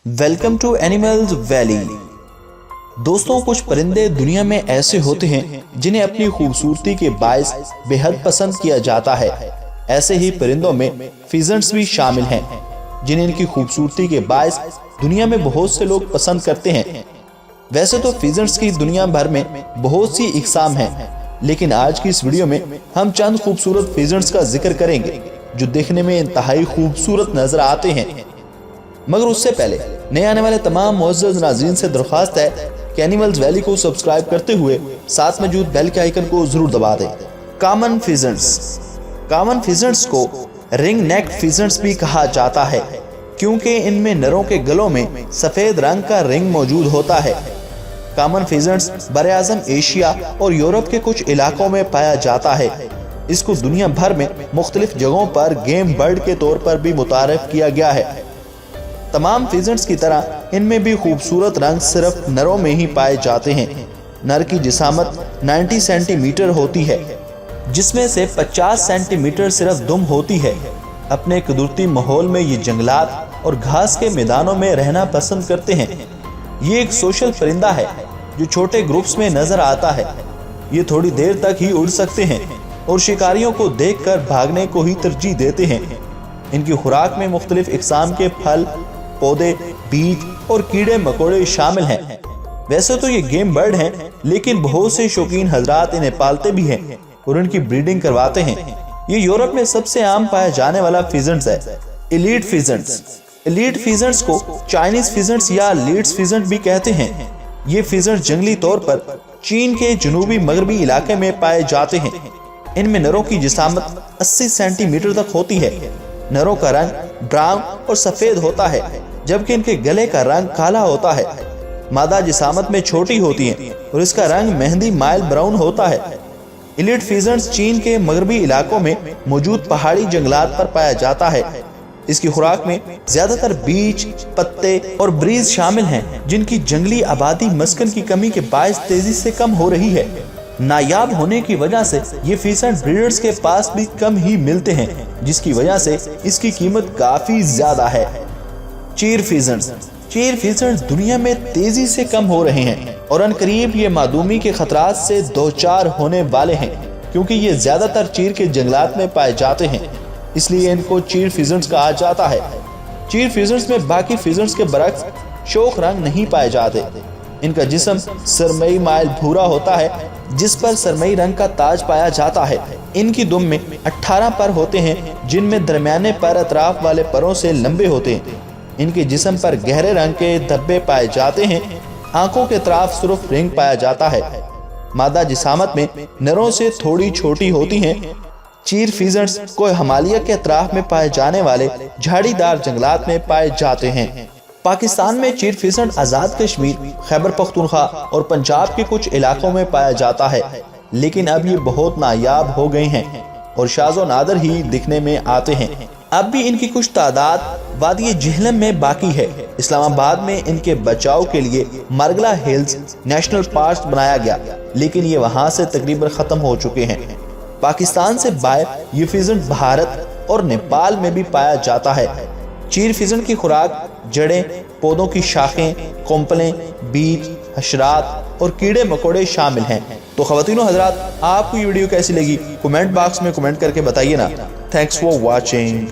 Welcome to animals valley. दोस्तों, कुछ परिंदे दुनिया में ऐसे होते हैं जिन्हें अपनी खूबसूरती के बायस बेहद पसंद किया जाता है। ऐसे ही परिंदों में फिजेंट्स भी शामिल हैं जिन्हें इनकी खूबसूरती के बायस दुनिया में बहुत से लोग पसंद करते हैं। वैसे तो फिजेंट्स की दुनिया भर में बहुत सी इकसाम हैं, लेकिन आज की इस वीडियो में हम चंद खूबसूरत फिजेंट्स का जिक्र करेंगे जो देखने में इंतहाई खूबसूरत नजर आते हैं। मगर उससे पहले नए आने वाले तमाम मुअज़्ज़ज़ नाज़रीन से दरख्वास्त है कि एनिमल्स वैली को सब्सक्राइब करते हुए साथ मौजूद बेल के आइकन को जरूर दबा दें। कॉमन फिजेंट्स को रिंग नेक फिजेंट्स भी कहा जाता है क्योंकि इनमें नरों के गलों में सफेद रंग का रिंग मौजूद होता है। कॉमन फिजेंट्स बरे-आज़म एशिया और यूरोप के कुछ इलाकों में पाया जाता है। इसको दुनिया भर में मुख्तलिफ जगहों पर गेम बर्ड के तौर पर भी मुतारफ किया गया है। तमाम फिजेंट्स की तरह इनमें भी खूबसूरत रंग सिर्फ नरों में ही पाए जाते हैं। नर की जिसामत 90 सेंटीमीटर होती है, जिसमें से 50 सेंटीमीटर सिर्फ दुम होती है। अपने कुदरती माहौल में ये जंगलात और घास के मैदानों में रहना पसंद करते हैं। ये एक सोशल परिंदा है जो छोटे ग्रुप्स में नजर आता है। ये थोड़ी देर तक ही उड़ सकते हैं और शिकारियों को देखकर भागने को ही तरजीह देते हैं। इनकी खुराक में मुख्तलिफ इकसाम के फल, पौधे, बीज और कीड़े मकोड़े शामिल हैं। वैसे तो ये गेम बर्ड हैं, लेकिन बहुत से शौकीन हजरात इन्हें पालते भी हैं और इनकी ब्रीडिंग करवाते हैं। ये यूरोप में सबसे आम पाया जाने वाला फिजेंट्स है। एलीट फिजेंट्स को चाइनीज फिजेंट्स या लीड्स फिजेंट भी कहते हैं। ये फिजेंट्स जंगली तौर पर चीन के जनूबी मगरबी इलाके में पाए जाते हैं। इनमें नरों की जिसामत 80 सेंटीमीटर तक होती है। नरों का रंग ब्राउन और सफेद होता है, जबकि इनके गले का रंग काला होता है। मादा जिसामत में छोटी होती है और इसका रंग मेहंदी माइल ब्राउन होता है। एलीट फिजेंट्स चीन के मगरबी इलाकों में मौजूद पहाड़ी जंगलात पर पाया जाता है। इसकी खुराक में ज्यादातर बीज, पत्ते और ब्रीज शामिल हैं, जिनकी जंगली आबादी मस्कन की कमी के बायस तेजी से कम हो रही है। नायाब होने की वजह से ये फिजेंट ब्रीडर्स के पास भी कम ही मिलते हैं, जिसकी वजह से इसकी कीमत काफी ज्यादा है। चीर फिजेंट्स दुनिया में तेजी से कम हो रहे हैं और अनकरीब ये मादूमी के खतरात से दो चार होने वाले हैं, क्योंकि ये ज्यादातर चीर के जंगलात में पाए जाते हैं, इसलिए इनको चीर फिजेंट्स कहा जाता है। चीर फिजेंट्स में बाकी फिजेंट्स के बरक्स शोख रंग नहीं पाए जाते। इनका जिस्म सरमई माइल भूरा होता है, जिस पर सरमई रंग का ताज पाया जाता है। इनकी दुम में 18 पर होते हैं, जिनमें दरमियाने पर अतराफ वाले परों से लंबे होते हैं। इनके जिस्म पर गहरे रंग के धब्बे पाए जाते हैं। आंखों के अतराफ सुर्ख रिंग पाया जाता है। मादा जिसामत में नरों से थोड़ी छोटी होती हैं। चीर फिजेंट्स को हिमालय के अतराफ में पाए जाने वाले झाड़ीदार जंगलात में पाए जाते हैं। पाकिस्तान में चीर फिजेंट आजाद कश्मीर, खैबर पख्तूनख्वा और पंजाब के कुछ इलाकों में पाया जाता है, लेकिन अब ये बहुत नायाब हो गए हैं और शाज़ो नादर ही दिखने में आते हैं। अब भी इनकी कुछ तादाद वादी जिहलम में बाकी है। इस्लामाबाद में इनके बचाव के लिए मरगला हिल्स नेशनल पार्क बनाया गया, लेकिन ये वहां से तकरीबन खत्म हो चुके हैं। पाकिस्तान से बाहर ये फिजेंट भारत और नेपाल में भी पाया जाता है। चीर फिजेंट की खुराक जड़ें, पौधों की शाखें, कोंपलें, बीज, हशरात और कीड़े मकोड़े शामिल हैं। तो ख़वातीनो हजरात, आपको ये वीडियो कैसी लगी कमेंट बॉक्स में कमेंट करके बताइए ना। Thanks for watching.